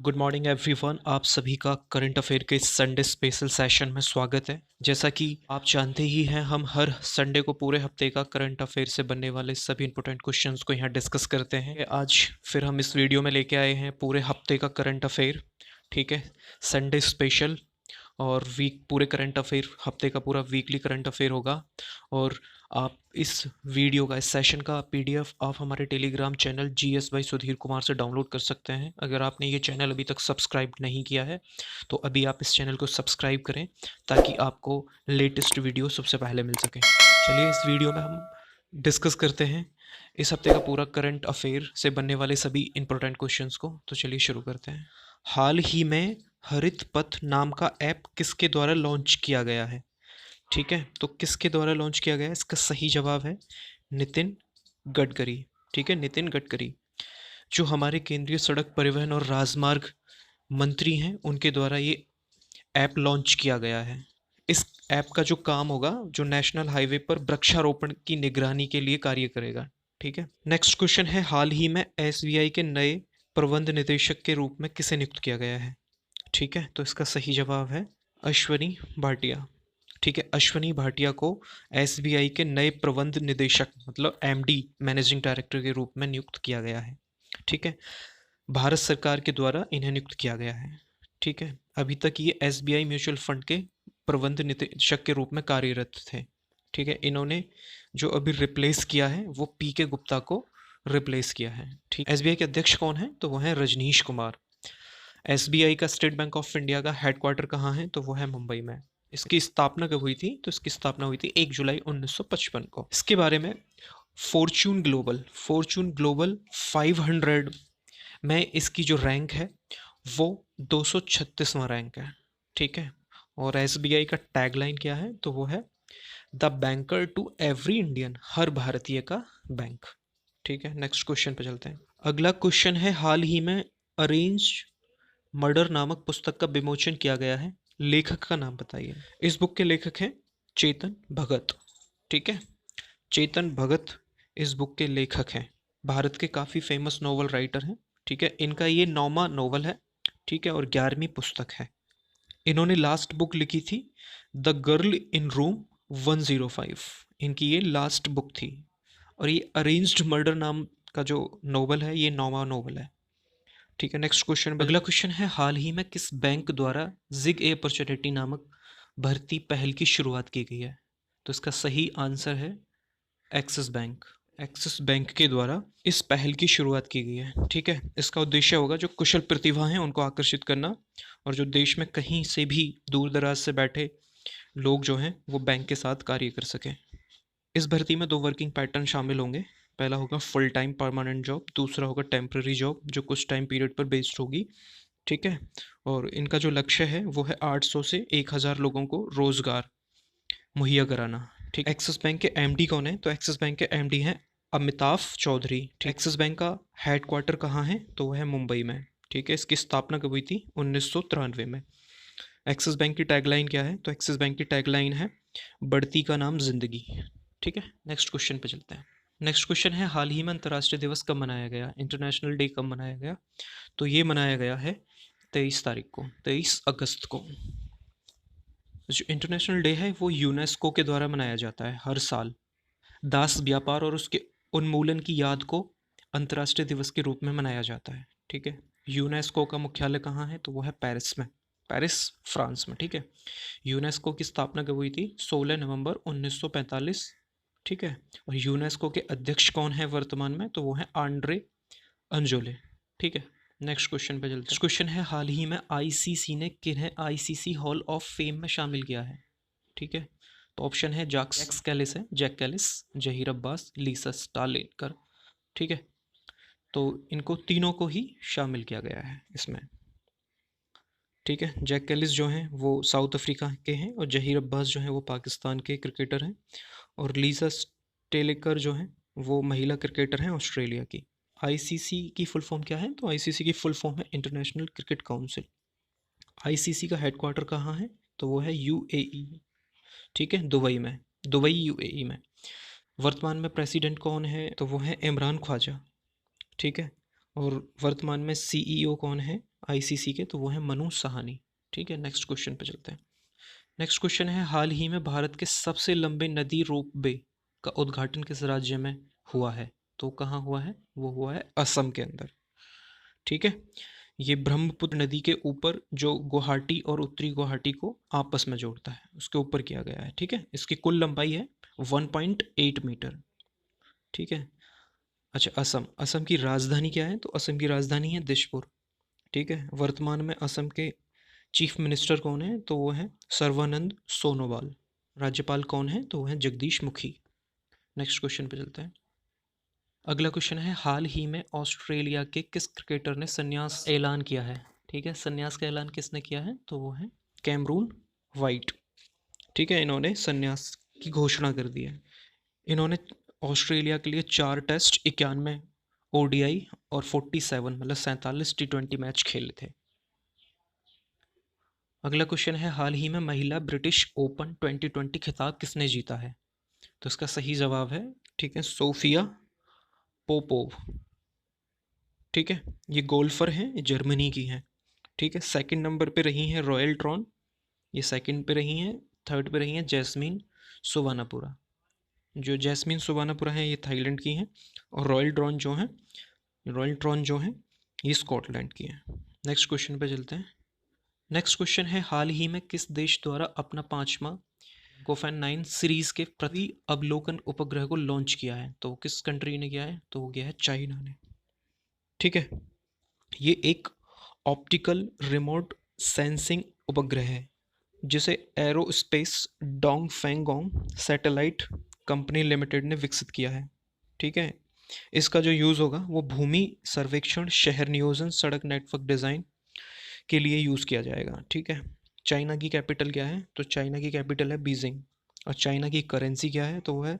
Good morning everyone. आप सभी का करंट अफेयर के संडे स्पेशल सेशन में स्वागत है। जैसा कि आप जानते ही हैं, हम हर संडे को पूरे हफ्ते का करंट अफेयर से बनने वाले सभी इंपॉर्टेंट क्वेश्चंस को यहाँ डिस्कस करते हैं। आज फिर हम इस वीडियो में लेके आए हैं पूरे हफ्ते का करंट अफेयर। ठीक है, संडे स्पेशल और वीक पूरे करंट अफेयर, हफ्ते का पूरा वीकली करंट अफेयर होगा। और आप इस वीडियो का, इस सेशन का पीडीएफ आप हमारे Telegram channel GS by Sudhir Kumar से डाउनलोड कर सकते हैं। अगर आपने ये चैनल अभी तक सब्सक्राइब नहीं किया है तो अभी आप इस चैनल को सब्सक्राइब करें ताकि आपको लेटेस्ट वीडियो सबसे पहले मिल सके। चलिए इस वीडियो में हम डिस्कस करते हैं इस हफ्ते का पूरा करंट अफेयर से बनने वाले सभी इंपॉर्टेंट क्वेश्चंस को। तो चलिए शुरू करते हैं। हाल ही में हरित पथ नाम का ऐप किसके द्वारा लॉन्च किया गया है? ठीक है, तो किसके द्वारा लॉन्च किया गया है? इसका सही जवाब है नितिन गडकरी। ठीक है, नितिन गडकरी जो हमारे केंद्रीय सड़क परिवहन और राजमार्ग मंत्री हैं, उनके द्वारा ये ऐप लॉन्च किया गया है। इस ऐप का जो काम होगा, जो नेशनल हाईवे पर वृक्षारोपण की निगरानी के लिए कार्य करेगा। ठीक है, नेक्स्ट क्वेश्चन है, हाल ही में एसबीआई के नए प्रबंध निदेशक के रूप में किसे नियुक्त किया गया है? ठीक है, तो इसका सही जवाब है अश्वनी भाटिया। ठीक है, अश्वनी भाटिया को एसबीआई के नए प्रबंध निदेशक मतलब एमडी, मैनेजिंग डायरेक्टर के रूप में नियुक्त किया गया है। ठीक है, भारत सरकार के द्वारा इन्हें नियुक्त किया गया है। ठीक है, अभी तक ये एसबीआई म्यूचुअल फंड के प्रबंध निदेशक के रूप में कार्यरत थे। ठीक है, इन्होंने जो अभी रिप्लेस किया है वो पी के गुप्ता को रिप्लेस किया है। ठीक, एसबीआई के अध्यक्ष कौन है? तो वो है रजनीश कुमार। एसबीआई का, स्टेट बैंक ऑफ इंडिया का हेडक्वार्टर कहाँ है? तो वो है मुंबई में। इसकी स्थापना कब हुई थी? तो इसकी स्थापना हुई थी 1 जुलाई 1955 को। इसके बारे में फॉर्च्यून ग्लोबल 500 में इसकी जो रैंक है वो 236वां रैंक है। ठीक है, और एसबीआई का टैगलाइन क्या है? तो वो है the banker to every Indian, हर भारतीय का बैंक। ठीक है, नेक्स्ट क्वेश्चन पे चलते हैं। अगला क्वेश्चन है, हाल ही में अरेंज मर्डर नामक पुस्तक का विमोचन किया गया है। लेखक का नाम बताइए। इस बुक के लेखक हैं चेतन भगत। ठीक है, चेतन भगत इस बुक के लेखक हैं। भारत के काफ़ी फेमस नोवेल राइटर हैं। ठीक है, इनका ये 9वां नोवेल है। ठीक है, और 11वीं पुस्तक है। इन्होंने लास्ट बुक लिखी थी द गर्ल इन रूम 105। इनकी ये लास्ट बुक थी। और ये अरेंज्ड मर्डर नाम का जो नोवेल है, ये 9वां नोवेल है। ठीक है, नेक्स्ट क्वेश्चन। अगला क्वेश्चन है, हाल ही में किस बैंक द्वारा जिग ए अपॉर्चुनिटी नामक भर्ती पहल की शुरुआत की गई है? तो इसका सही आंसर है एक्सिस बैंक। एक्सिस बैंक के द्वारा इस पहल की शुरुआत की गई है। ठीक है, इसका उद्देश्य होगा जो कुशल प्रतिभा हैं उनको आकर्षित करना, और जो देश में कहीं से भी दूर दराज से बैठे लोग जो हैं वो बैंक के साथ कार्य कर सकें। इस भर्ती में 2 वर्किंग पैटर्न शामिल होंगे। पहला होगा फुल टाइम परमानेंट जॉब, दूसरा होगा टेम्प्रेरी जॉब जो कुछ टाइम पीरियड पर बेस्ड होगी। ठीक है, और इनका जो लक्ष्य है वो है 800 से 1000 लोगों को रोजगार मुहैया कराना। ठीक, एक्सिस बैंक के एमडी कौन है? तो एक्सिस बैंक के एमडी हैं अमिताभ चौधरी। एक्सिस बैंक का हेडक्वार्टर कहाँ है? तो वह है मुंबई में। ठीक है, इसकी स्थापना कब हुई थी? 1993 में। एक्सिस बैंक की टैगलाइन क्या है? तो एक्सिस बैंक की टैगलाइन है बढ़ती का नाम जिंदगी। ठीक है, नेक्स्ट क्वेश्चन पे चलते हैं। नेक्स्ट क्वेश्चन है, हाल ही में अंतर्राष्ट्रीय दिवस कब मनाया गया? इंटरनेशनल डे कब मनाया गया? तो ये मनाया गया है 23 तारीख को, 23 अगस्त को। जो इंटरनेशनल डे है वो यूनेस्को के द्वारा मनाया जाता है हर साल। दास व्यापार और उसके उन्मूलन की याद को अंतर्राष्ट्रीय दिवस के रूप में मनाया जाता है। ठीक है, यूनेस्को का मुख्यालय कहाँ है? तो वो है पेरिस में, पेरिस फ्रांस में। ठीक है, यूनेस्को की स्थापना कब हुई थी? 16 नवंबर 1945। ठीक है, और यूनेस्को के अध्यक्ष कौन है वर्तमान में? तो वो है आंड्रे अंजोले। ठीक है, नेक्स्ट क्वेश्चन पे चलते हैं। नेक्स्ट क्वेश्चन है, हाल ही में आईसीसी ने किन्हें आईसीसी हॉल ऑफ फेम में शामिल किया है? ठीक है, तो ऑप्शन है जैक्स कैलिस है, जैक कैलिस, जहीर अब्बास, लीसा स्टालिनकर। ठीक है, तो इनको तीनों को ही शामिल किया गया है इसमें। ठीक है, जैक कैलिस जो हैं वो साउथ अफ्रीका के हैं, और जहीर अब्बास जो हैं वो पाकिस्तान के क्रिकेटर हैं, और लीसा स्टेलिकर जो हैं वो महिला क्रिकेटर हैं ऑस्ट्रेलिया की। आईसीसी की फुल फॉर्म क्या है? तो आईसीसी की फुल फॉर्म है इंटरनेशनल क्रिकेट काउंसिल। आईसीसी का हेडक्वार्टर कहाँ है? तो वो है यूएई। ठीक है, दुबई में, दुबई यूएई में। वर्तमान में प्रेसिडेंट कौन है? तो वो है इमरान ख्वाजा। ठीक है, और वर्तमान में सीईओ कौन है आईसीसी के, तो वो है मनु सहानी। ठीक है, नेक्स्ट क्वेश्चन पे चलते हैं। नेक्स्ट क्वेश्चन है, हाल ही में भारत के सबसे लंबे नदी रोपवे का उद्घाटन किस राज्य में हुआ है? तो कहाँ हुआ है? वो हुआ है असम के अंदर। ठीक है, ये ब्रह्मपुत्र नदी के ऊपर जो गुवाहाटी और उत्तरी गुवाहाटी को आपस में जोड़ता है उसके ऊपर किया गया है। ठीक है, इसकी कुल लंबाई है 1.8 मीटर। ठीक है, अच्छा, असम, असम की राजधानी क्या है? तो असम की राजधानी है दिसपुर। ठीक है, वर्तमान में असम के चीफ मिनिस्टर कौन है? तो वो है सर्बानंद सोनोवाल। राज्यपाल कौन है? तो वो है जगदीश मुखी। नेक्स्ट क्वेश्चन पे चलते हैं। अगला क्वेश्चन है, हाल ही में ऑस्ट्रेलिया के किस क्रिकेटर ने संन्यास ऐलान किया है? ठीक है, संन्यास का ऐलान किसने किया है? तो वो है कैमरून वाइट। ठीक है, इन्होंने संन्यास की घोषणा कर दी है। इन्होंने ऑस्ट्रेलिया के लिए 4 टेस्ट, 91 ओडीआई और 47 मतलब 47 T20 मैच खेले थे। अगला क्वेश्चन है, हाल ही में महिला ब्रिटिश ओपन 2020 खिताब किसने जीता है? तो इसका सही जवाब है, ठीक है, सोफिया पोपोव। ठीक है, ये गोल्फर हैं, ये जर्मनी की हैं। ठीक है, सेकंड नंबर पे रही हैं रॉयल ट्रॉन, ये सेकंड पे रही हैं। थर्ड पे रही हैं जैस्मीन सुवर्नापुरा। जो जैस्मीन सुवर्नापुरा हैं ये थाईलैंड की हैं, और रॉयल ट्रॉन जो है ये स्कॉटलैंड की हैं। नेक्स्ट क्वेश्चन पे चलते हैं। नेक्स्ट क्वेश्चन है, हाल ही में किस देश द्वारा अपना 5वां गोफैन 9 सीरीज के प्रति अवलोकन उपग्रह को लॉन्च किया है? तो किस कंट्री ने किया है? तो वो गया है चाइना ने। ठीक है, ये एक ऑप्टिकल रिमोट सेंसिंग उपग्रह है जिसे एरोस्पेस डोंगफेंगोंग सैटेलाइट कंपनी लिमिटेड ने विकसित किया है। ठीक है, इसका जो यूज़ होगा वो भूमि सर्वेक्षण, शहर नियोजन, सड़क नेटवर्क डिज़ाइन के लिए यूज़ किया जाएगा। ठीक है, चाइना की कैपिटल क्या है? तो चाइना की कैपिटल है बीजिंग, और चाइना की करेंसी क्या है? तो वो है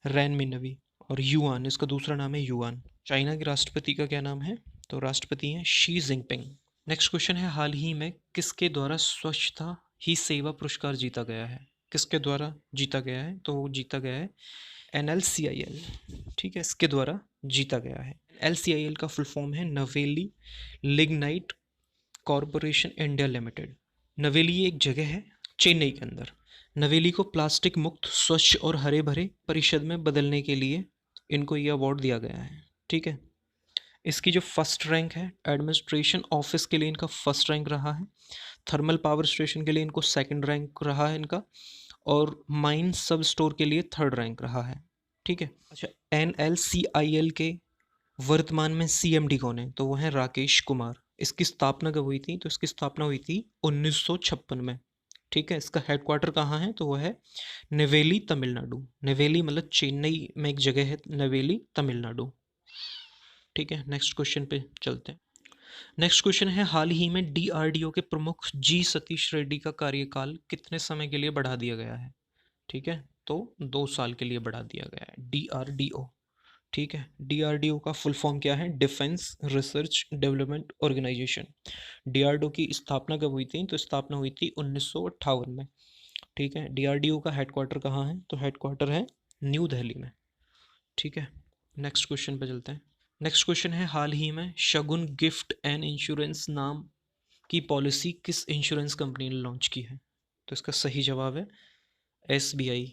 रैनमिनवी, और युआन इसका दूसरा नाम है युआन। चाइना के राष्ट्रपति का क्या नाम है? तो राष्ट्रपति हैं शी जिनपिंग। नेक्स्ट क्वेश्चन है, हाल ही में किसके द्वारा स्वच्छता ही सेवा पुरस्कार जीता गया है? किसके द्वारा जीता गया है? तो वो जीता गया है NLCIL। ठीक है, इसके द्वारा जीता गया है। LCIL का फुल फॉर्म है नवेली लिग्नाइट कॉरपोरेशन इंडिया लिमिटेड। नवेली एक जगह है चेन्नई के अंदर। नवेली को प्लास्टिक मुक्त, स्वच्छ और हरे भरे परिषद में बदलने के लिए इनको ये अवार्ड दिया गया है। ठीक है, इसकी जो फर्स्ट रैंक है एडमिनिस्ट्रेशन ऑफिस के लिए इनका फर्स्ट रैंक रहा है, थर्मल पावर स्टेशन के लिए इनको सेकंड रैंक रहा है इनका, और माइन सब स्टोर के लिए थर्ड रैंक रहा है। ठीक है, अच्छा, NLCIL के वर्तमान में CMD कौन है? तो वो है राकेश कुमार। इसकी स्थापना कब हुई थी? तो इसकी स्थापना हुई थी 1956 में। ठीक है, इसका हेडक्वार्टर कहाँ है? तो वो है नेवेली तमिलनाडु। नेवेली मतलब चेन्नई में एक जगह है नेवेली तमिलनाडु। ठीक है, नेक्स्ट क्वेश्चन पे चलते हैं। नेक्स्ट क्वेश्चन है, हाल ही में DRDO के प्रमुख जी सतीश रेड्डी का कार्यकाल कितने समय के लिए बढ़ा दिया गया है? ठीक है, तो 2 साल के लिए बढ़ा दिया गया है DRDO। ठीक है, DRDO का फुल फॉर्म क्या है? Defence research development organisation. DRDO की स्थापना कब हुई थी? तो स्थापना हुई थी 1958 में। ठीक है, DRDO का हेडक्वार्टर कहाँ है? तो हेडक्वार्टर है न्यू दिल्ली में। ठीक है, नेक्स्ट क्वेश्चन पे चलते हैं। नेक्स्ट क्वेश्चन है, हाल ही में शगुन गिफ्ट एंड इंश्योरेंस नाम की पॉलिसी किस इंश्योरेंस कंपनी ने लॉन्च की है? तो इसका सही जवाब है SBI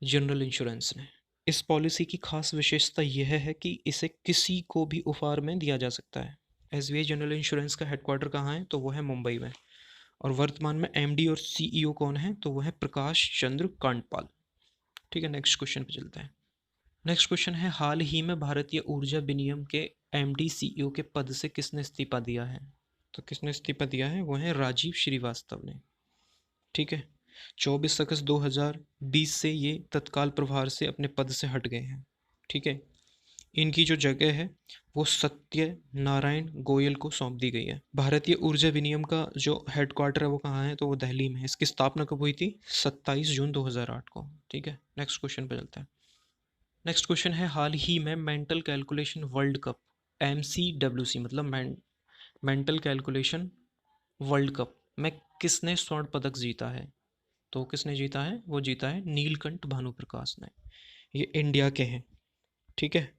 जनरल इंश्योरेंस ने। इस पॉलिसी की खास विशेषता यह है कि इसे किसी को भी उपहार में दिया जा सकता है। SBI जनरल इंश्योरेंस का हेडक्वार्टर कहाँ है? तो वो है मुंबई में, और वर्तमान में MD और CEO कौन है? तो वो है प्रकाश चंद्र कांडपाल। ठीक है, नेक्स्ट क्वेश्चन पे चलते हैं। नेक्स्ट क्वेश्चन है, हाल ही में भारतीय ऊर्जा विनियम के MD CEO के पद से किसने इस्तीफा दिया है? तो किसने इस्तीफा दिया है? वो है राजीव श्रीवास्तव ने। ठीक है, 24 अगस्त 2020 से ये तत्काल प्रभार से अपने पद से हट गए हैं। ठीक है, इनकी जो जगह है वो सत्य नारायण गोयल को सौंप दी गई है। भारतीय ऊर्जा विनियम का जो हेडक्वार्टर है वो कहाँ है? तो वो दिल्ली में है। इसकी स्थापना कब हुई थी? 27 जून 2008 को। ठीक है, नेक्स्ट क्वेश्चन पे चलते हैं। नेक्स्ट क्वेश्चन है, हाल ही में mental calculation world cup MCWC मतलब मेंटल कैलकुलेशन वर्ल्ड कप में किसने स्वर्ण पदक जीता है? तो किसने जीता है? वो जीता है नीलकंठ भानुप्रकाश ने। ये इंडिया के हैं। ठीक है,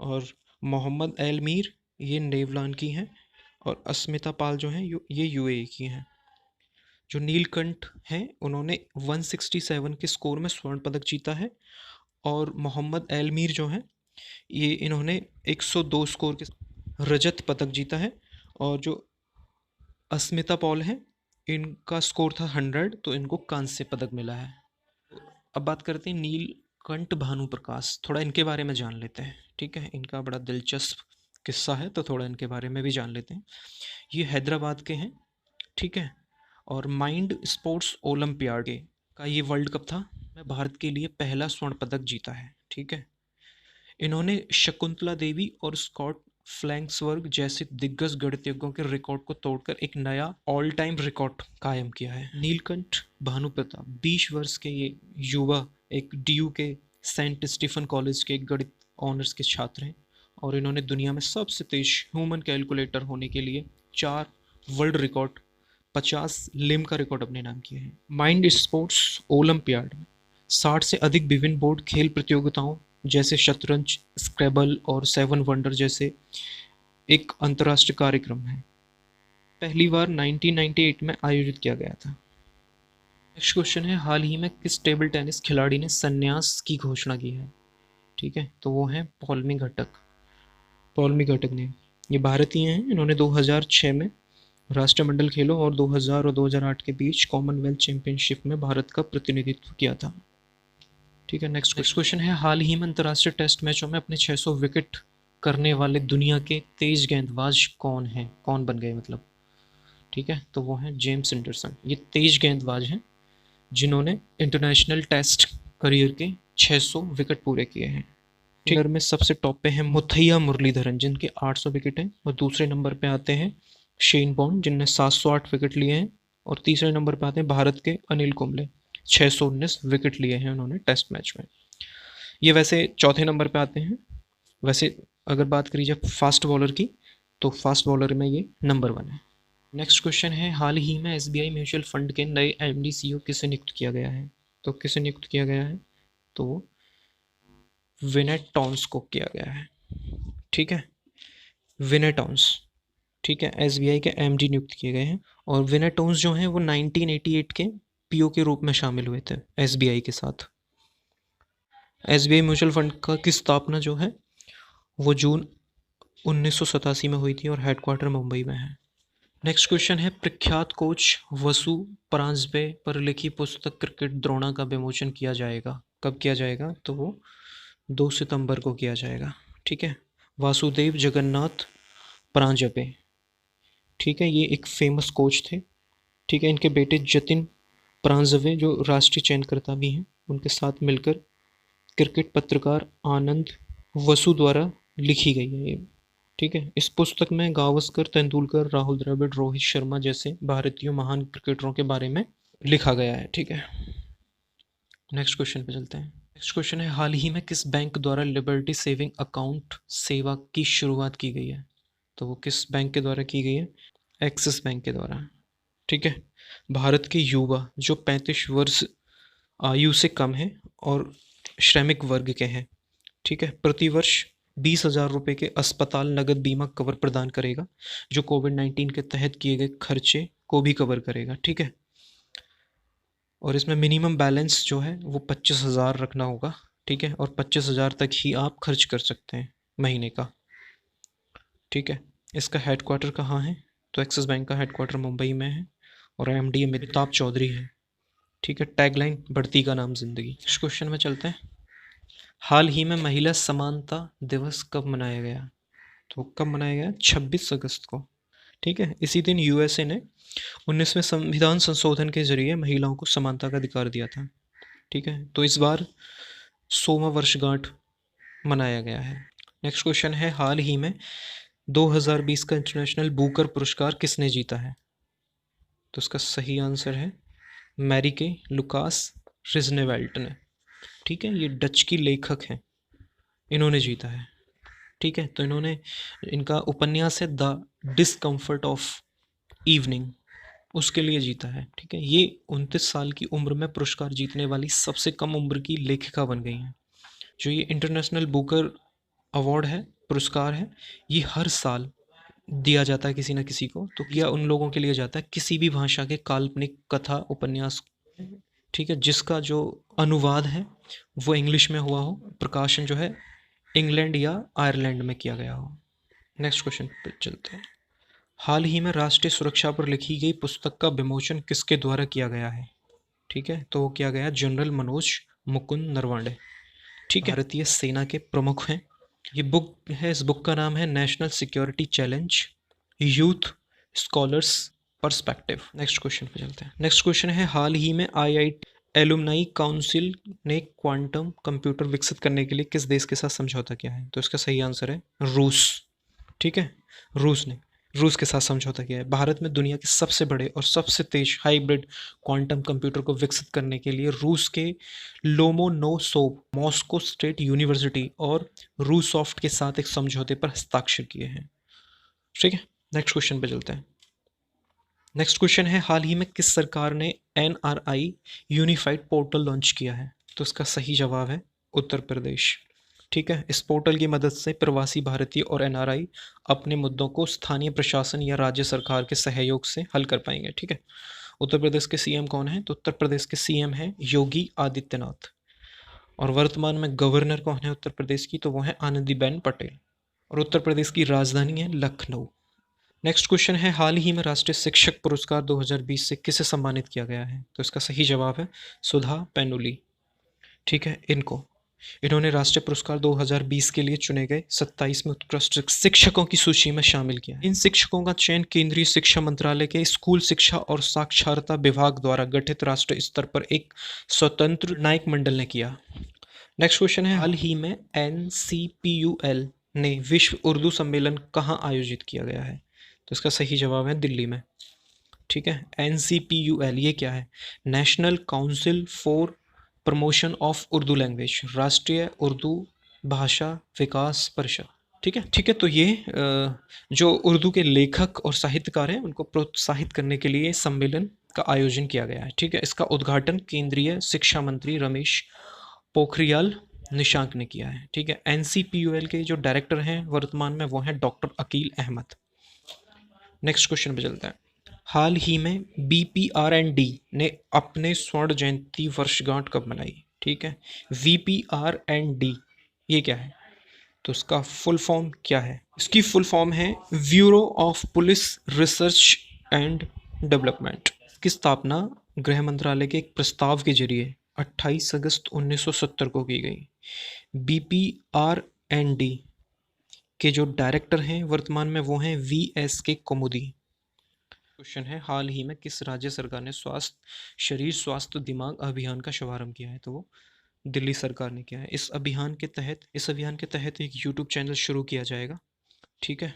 और मोहम्मद एल मीर ये नेदरलैंड की हैं, और अस्मिता पाल जो हैं ये यूएई की हैं। जो नीलकंठ हैं उन्होंने 167 के स्कोर में स्वर्ण पदक जीता है, और मोहम्मद एलमीर जो हैं ये इन्होंने 102 स्कोर के रजत पदक जीता है। और जो अस्मिता पॉल हैं इनका स्कोर था 100, तो इनको कांस्य पदक मिला है। अब बात करते हैं नीलकंठ भानु प्रकाश, थोड़ा इनके बारे में जान लेते हैं। ठीक है, इनका बड़ा दिलचस्प किस्सा है, तो थोड़ा इनके बारे में भी जान लेते हैं। ये हैदराबाद के हैं, ठीक है, और माइंड स्पोर्ट्स ओलंपियाड का ये वर्ल्ड कप था, में भारत के लिए पहला स्वर्ण पदक जीता है। ठीक है, इन्होंने शकुंतला देवी और स्कॉट फ्लैंक्सवर्ग जैसे दिग्गज गणितज्ञों के रिकॉर्ड को तोड़कर एक नया ऑल टाइम रिकॉर्ड कायम किया है। नीलकंठ भानु प्रताप 20 वर्ष के ये युवा एक डीयू के सेंट स्टीफन कॉलेज के गणित ऑनर्स के छात्र हैं, और इन्होंने दुनिया में सबसे तेज ह्यूमन कैलकुलेटर होने के लिए 4 वर्ल्ड रिकॉर्ड, 50 लिम का रिकॉर्ड अपने नाम किए हैं। माइंड स्पोर्ट्स ओलंपियाड में 60 से अधिक विभिन्न बोर्ड खेल प्रतियोगिताओं जैसे शतरंज, स्क्रैबल और सेवन वंडर जैसे एक अंतर्राष्ट्रीय कार्यक्रम है। पहली बार 1998 में आयोजित किया गया था। नेक्स्ट क्वेश्चन है, हाल ही में किस टेबल टेनिस खिलाड़ी ने संन्यास की घोषणा की है? ठीक है, तो वो है पौलमी घटक। पौलमी घटक ने, ये भारतीय हैं, इन्होंने 2006 में राष्ट्रमंडल खेलों और 2000 और 2008 के बीच कॉमनवेल्थ चैंपियनशिप में भारत का प्रतिनिधित्व किया था। ठीक है, नेक्स्ट क्वेश्चन है, हाल ही में अंतर्राष्ट्रीय टेस्ट मैचों में अपने 600 विकेट करने वाले दुनिया के तेज गेंदबाज कौन हैं, कौन बन गए मतलब? ठीक है, तो वो हैं जेम्स एंडरसन। ये तेज गेंदबाज हैं जिन्होंने इंटरनेशनल टेस्ट करियर के 600 विकेट पूरे किए हैं। ठीक में सबसे टॉप पे है मुथैया मुरलीधरन जिनके 800 विकेट हैं, और दूसरे नंबर पे आते हैं शेन बॉन्ड जिनने 708 विकेट लिए हैं, और तीसरे नंबर पे आते हैं भारत के अनिल कुंबले, 619 विकेट लिए हैं उन्होंने टेस्ट मैच में। ये वैसे चौथे नंबर पे आते हैं। वैसे अगर बात करी जाए फास्ट बॉलर की, तो फास्ट बॉलर में ये नंबर 1 है। नेक्स्ट क्वेश्चन है, हाल ही में एसबीआई म्यूचुअल फंड के नए एमडी सीईओ किसे नियुक्त किया गया है? तो किसे नियुक्त किया गया है? तो विनय टॉन्स को किया गया है। ठीक है, विनय टॉन्स, ठीक है, एसबीआई के एमडी नियुक्त किए गए हैं। और विनय टॉन्स जो हैं वो 1988 के पीओ के रूप में शामिल हुए थे एसबीआई के साथ। एसबीआई म्यूचुअल फंड की स्थापना जो है वो जून 1987 में हुई थी, और हेडक्वार्टर मुंबई में है। नेक्स्ट क्वेश्चन है, प्रख्यात कोच वसु परांजपे पर लिखी पुस्तक क्रिकेट द्रोणा का विमोचन किया जाएगा। कब किया जाएगा? तो वो 2 सितंबर को किया जाएगा। ठीक है, वासुदेव जगन्नाथ परांजपे, ठीक है, ये एक फेमस कोच थे। ठीक है, इनके बेटे जतिन परांजपे जो राष्ट्रीय चयनकर्ता भी हैं, उनके साथ मिलकर क्रिकेट पत्रकार आनंद वसु द्वारा लिखी गई है ये। ठीक है, इस पुस्तक में गावस्कर, तेंदुलकर, राहुल द्रविड़, रोहित शर्मा जैसे भारतीय महान क्रिकेटरों के बारे में लिखा गया है। ठीक है, नेक्स्ट क्वेश्चन पे चलते हैं। नेक्स्ट क्वेश्चन है, हाल ही में किस बैंक द्वारा लिबर्टी सेविंग अकाउंट सेवा की शुरुआत की गई है? तो वो किस बैंक के द्वारा की गई है? एक्सिस बैंक के द्वारा। ठीक है, भारत के युवा जो 35 वर्ष आयु से कम है और श्रमिक वर्ग के हैं, ठीक है, प्रतिवर्ष 20,000 रुपये के अस्पताल नगद बीमा कवर प्रदान करेगा, जो कोविड-19 के तहत किए गए खर्चे को भी कवर करेगा। ठीक है, और इसमें मिनिमम बैलेंस जो है वो 25,000 रखना होगा। ठीक है, और 25,000 तक ही आप खर्च कर सकते हैं महीने का। ठीक है, इसका हेडक्वार्टर कहाँ है? तो एक्सिस बैंक का हेडक्वार्टर मुंबई में है, और एमडी अमिताभ चौधरी है। ठीक है, टैगलाइन बढ़ती का नाम जिंदगी। नेक्स्ट क्वेश्चन में चलते हैं, हाल ही में महिला समानता दिवस कब मनाया गया? तो कब मनाया गया? 26 अगस्त को। ठीक है, इसी दिन यूएसए ने 19वें संविधान संशोधन के जरिए महिलाओं को समानता का अधिकार दिया था। ठीक है, तो इस बार 100वां वर्षगांठ मनाया गया है। नेक्स्ट क्वेश्चन है, हाल ही में 2020 का इंटरनेशनल बुकर पुरस्कार किसने जीता है? तो इसका सही आंसर है मैरिके लुकास रिजनेवेल्ट ने। ठीक है, ये डच की लेखक हैं, इन्होंने जीता है। ठीक है, तो इन्होंने, इनका उपन्यास है द डिस्कम्फर्ट ऑफ इवनिंग, उसके लिए जीता है। ठीक है, ये 29 साल की उम्र में पुरस्कार जीतने वाली सबसे कम उम्र की लेखिका बन गई हैं। जो ये इंटरनेशनल बुकर अवार्ड है पुरस्कार है, ये हर साल दिया जाता है किसी न किसी को, तो यह उन लोगों के लिए जाता है किसी भी भाषा के काल्पनिक कथा उपन्यास, ठीक है, जिसका जो अनुवाद है वो इंग्लिश में हुआ हो, प्रकाशन जो है इंग्लैंड या आयरलैंड में किया गया हो। नेक्स्ट क्वेश्चन पे चलते हैं। हाल ही में राष्ट्रीय सुरक्षा पर लिखी गई पुस्तक का विमोचन किसके द्वारा किया गया है? ठीक है, तो वो किया गया जनरल मनोज मुकुंद नरवणे। ठीक है, भारतीय सेना के प्रमुख हैं। ये बुक है, इस बुक का नाम है national security challenge youth scholars perspective. Next question पे चलते हैं। नेक्स्ट क्वेश्चन है, हाल ही में आईआईटी एलुमनाई काउंसिल ने क्वांटम कंप्यूटर विकसित करने के लिए किस देश के साथ समझौता किया है? तो इसका सही आंसर है रूस। ठीक है, रूस ने रूस के साथ समझौता किया है। भारत में दुनिया के सबसे बड़े और सबसे तेज हाइब्रिड क्वांटम कंप्यूटर को विकसित करने के लिए रूस के लोमोनोसोव, मॉस्को स्टेट यूनिवर्सिटी और रूसॉफ्ट के साथ एक समझौते पर हस्ताक्षर किए हैं। ठीक है, नेक्स्ट क्वेश्चन पे चलते हैं। नेक्स्ट क्वेश्चन है, हाल ही में किस सरकार ने एनआरआई यूनिफाइड पोर्टल लॉन्च किया है? तो इसका सही जवाब है उत्तर प्रदेश। ठीक है, इस पोर्टल की मदद से प्रवासी भारतीय और एनआरआई अपने मुद्दों को स्थानीय प्रशासन या राज्य सरकार के सहयोग से हल कर पाएंगे। ठीक है, उत्तर प्रदेश के सीएम कौन है? तो उत्तर प्रदेश के सीएम हैं योगी आदित्यनाथ। और वर्तमान में गवर्नर कौन है उत्तर प्रदेश की? तो वो है आनंदीबेन पटेल। और उत्तर प्रदेश की राजधानी है लखनऊ। नेक्स्ट क्वेश्चन है, हाल ही में राष्ट्रीय शिक्षक पुरस्कार 2020 से किसे सम्मानित किया गया है? तो इसका सही जवाब है सुधा पेनुली। ठीक है, इन्होंने राष्ट्रीय पुरस्कार 2020 के लिए चुने गए 27 में उत्कृष्ट शिक्षकों की सूची में शामिल किया। इन शिक्षकों का चयन केंद्रीय शिक्षा मंत्रालय के स्कूल शिक्षा और साक्षरता विभाग द्वारा गठित राष्ट्रीय स्तर पर एक स्वतंत्र न्यायिक मंडल ने किया। नेक्स्ट क्वेश्चन है, हाल ही में NCPUL ने विश्व उर्दू सम्मेलन कहाँ आयोजित किया गया है? तो इसका सही जवाब है दिल्ली में। ठीक है, NCPUL ये क्या है? National council for promotion of Urdu language, राष्ट्रीय उर्दू भाषा विकास परिषद। ठीक है, तो ये जो उर्दू के लेखक और साहित्यकार हैं उनको प्रोत्साहित करने के लिए सम्मेलन का आयोजन किया गया है। ठीक है, इसका उद्घाटन केंद्रीय शिक्षा मंत्री रमेश पोखरियाल निशांक ने किया है। ठीक है, NCPUL के जो डायरेक्टर हैं वर्तमान में वो हैं doctor Akeel Ahmed. Next question पे चलते हैं। हाल ही में BPRND ने अपने स्वर्ण जयंती वर्षगांठ कब मनाई? ठीक है, VPRND ये क्या है? तो इसका फुल फॉर्म क्या है? इसकी फुल फॉर्म है bureau of police research and development. इसकी स्थापना गृह मंत्रालय के एक प्रस्ताव के जरिए 28 अगस्त 1970 को की गई। BPRND के जो डायरेक्टर हैं वर्तमान में वो हैं VSK कुमुदी। क्वेश्चन है, हाल ही में किस राज्य सरकार ने स्वास्थ्य शरीर स्वास्थ्य दिमाग अभियान का शुभारंभ किया है? तो वो दिल्ली सरकार ने किया है। इस अभियान के तहत एक यूट्यूब चैनल शुरू किया जाएगा। ठीक है,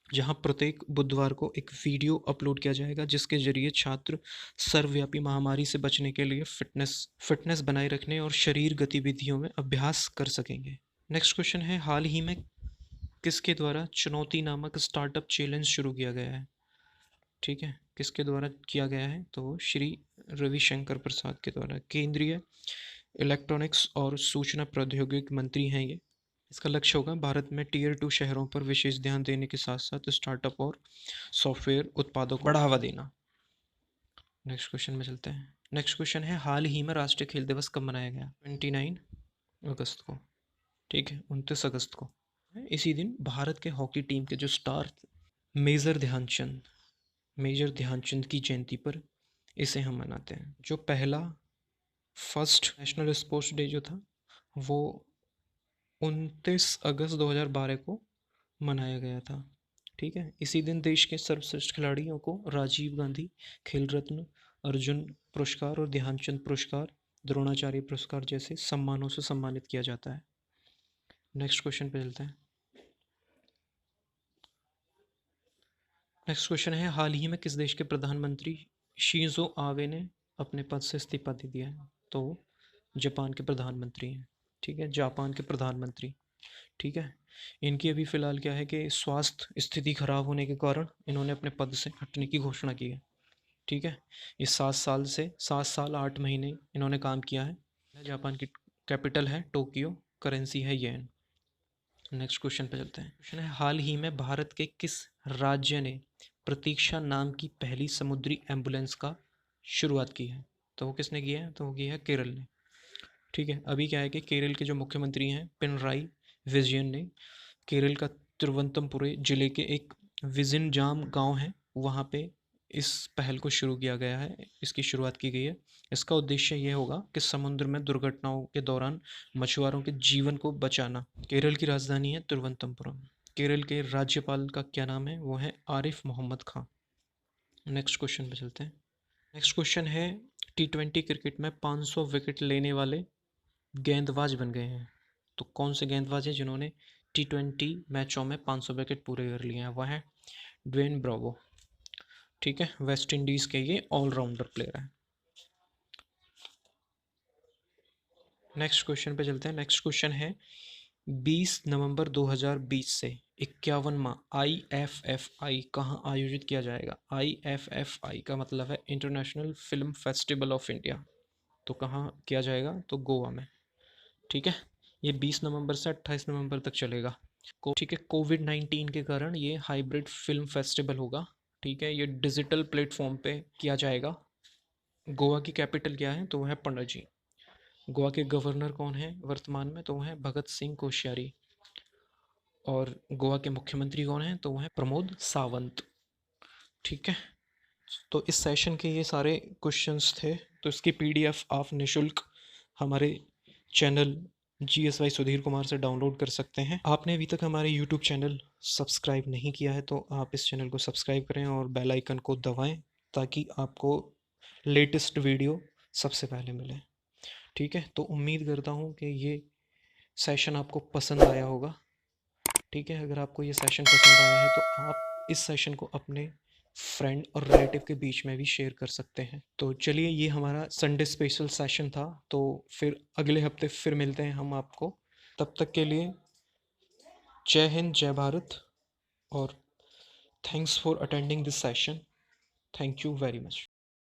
जहां प्रत्येक बुधवार को एक वीडियो अपलोड किया जाएगा जिसके जरिए छात्र सर्वव्यापी महामारी से बचने के लिए फिटनेस बनाए रखने और शरीर गतिविधियों में अभ्यास कर सकेंगे। नेक्स्ट क्वेश्चन है, हाल ही में किसके द्वारा चुनौती नामक स्टार्टअप चैलेंज शुरू किया गया है? ठीक है, किसके द्वारा किया गया है? तो श्री रविशंकर प्रसाद के द्वारा। केंद्रीय इलेक्ट्रॉनिक्स और सूचना प्रौद्योगिकी मंत्री हैं ये। इसका लक्ष्य होगा भारत में Tier 2 शहरों पर विशेष ध्यान देने के साथ साथ स्टार्टअप और सॉफ्टवेयर उत्पादों को बढ़ावा देना। नेक्स्ट क्वेश्चन में चलते हैं। नेक्स्ट क्वेश्चन है, हाल ही में राष्ट्रीय खेल दिवस कब मनाया गया? 29 अगस्त को। ठीक है, 29 अगस्त को। इसी दिन भारत के हॉकी टीम के जो star major Dhyanchand major Dhyanchand की जयंती पर इसे हम मनाते हैं। जो पहला फर्स्ट नेशनल स्पोर्ट्स डे जो था वो 29 अगस्त 2012 को मनाया गया था। ठीक है, इसी दिन देश के सर्वश्रेष्ठ खिलाड़ियों को राजीव गांधी खेल रत्न, अर्जुन पुरस्कार और ध्यानचंद पुरस्कार, द्रोणाचार्य पुरस्कार जैसे सम्मानों से सम्मानित किया जाता है। नेक्स्ट क्वेश्चन पे चलते हैं। नेक्स्ट क्वेश्चन है, हाल ही में किस देश के प्रधानमंत्री शिंजो आबे ने अपने पद से इस्तीफा दे दिया है? तो जापान के प्रधानमंत्री हैं। ठीक है, जापान के प्रधानमंत्री। ठीक है, इनकी अभी फ़िलहाल क्या है कि स्वास्थ्य स्थिति खराब होने के कारण इन्होंने अपने पद से हटने की घोषणा की है। ठीक है, ये 7 साल 8 महीने इन्होंने काम किया है। जापान की कैपिटल है टोक्यो, करेंसी है येन। नेक्स्ट क्वेश्चन पे चलते हैं। क्वेश्चन है, हाल ही में भारत के किस राज्य ने प्रतीक्षा नाम की पहली समुद्री एम्बुलेंस का शुरुआत की है? तो वो किसने किया है? तो वो किया है केरल ने। ठीक है, अभी क्या है कि केरल के जो मुख्यमंत्री हैं पिनराई विजयन ने केरल का तिरुवनंतपुरम जिले के एक विजिनजाम गांव है वहाँ पे इस पहल को शुरू किया गया है, इसकी शुरुआत की गई है। इसका उद्देश्य ये होगा कि समुद्र में दुर्घटनाओं के दौरान मछुआरों के जीवन को बचाना। केरल की राजधानी है तिरुवनंतपुरम। केरल के राज्यपाल का क्या नाम है? वो है आरिफ मोहम्मद खान। नेक्स्ट क्वेश्चन पे चलते हैं। नेक्स्ट क्वेश्चन है, T20 क्रिकेट में 500 विकेट लेने वाले गेंदबाज बन गए हैं। तो कौन से गेंदबाज हैं जिन्होंने T20 मैचों में 500 विकेट पूरे कर लिए हैं? वह है ड्वेन ब्रावो। ठीक है, वेस्ट इंडीज के ये ऑलराउंडर प्लेयर है। नेक्स्ट क्वेश्चन पे चलते हैं। नेक्स्ट क्वेश्चन है, 20 नवंबर 2020 से 51वां IFFI कहाँ आयोजित किया जाएगा? IFFI का मतलब है international film festival of India. तो कहाँ किया जाएगा? तो गोवा में। ठीक है, ये 20 नवंबर से 28 नवंबर तक चलेगा। ठीक है, कोविड-19 के कारण ये हाइब्रिड फिल्म फेस्टिवल होगा। ठीक है, ये डिजिटल प्लेटफॉर्म पे किया जाएगा। गोवा की कैपिटल क्या है? तो वो है पणजी। गोवा के गवर्नर कौन है वर्तमान में? तो वो है भगत सिंह कोश्यारी। और गोवा के मुख्यमंत्री कौन है? तो वो है प्रमोद सावंत। ठीक है, तो इस सेशन के ये सारे क्वेश्चंस थे। तो इसकी PDF आप निशुल्क हमारे चैनल GSY सुधीर कुमार से डाउनलोड कर सकते हैं। आपने अभी तक हमारे YouTube चैनल सब्सक्राइब नहीं किया है तो आप इस चैनल को सब्सक्राइब करें और बेल आइकन को दबाएं ताकि आपको लेटेस्ट वीडियो सबसे पहले मिले। ठीक है, तो उम्मीद करता हूँ कि ये सेशन आपको पसंद आया होगा। ठीक है, अगर आपको ये सेशन पसंद आया है तो आप इस सेशन को अपने फ्रेंड और रिलेटिव के बीच में भी शेयर कर सकते हैं। तो चलिए, ये हमारा संडे स्पेशल सेशन था। तो फिर अगले हफ्ते फिर मिलते हैं हम आपको। तब तक के लिए जय हिंद, जय भारत, और thanks for attending this session. Thank you very much.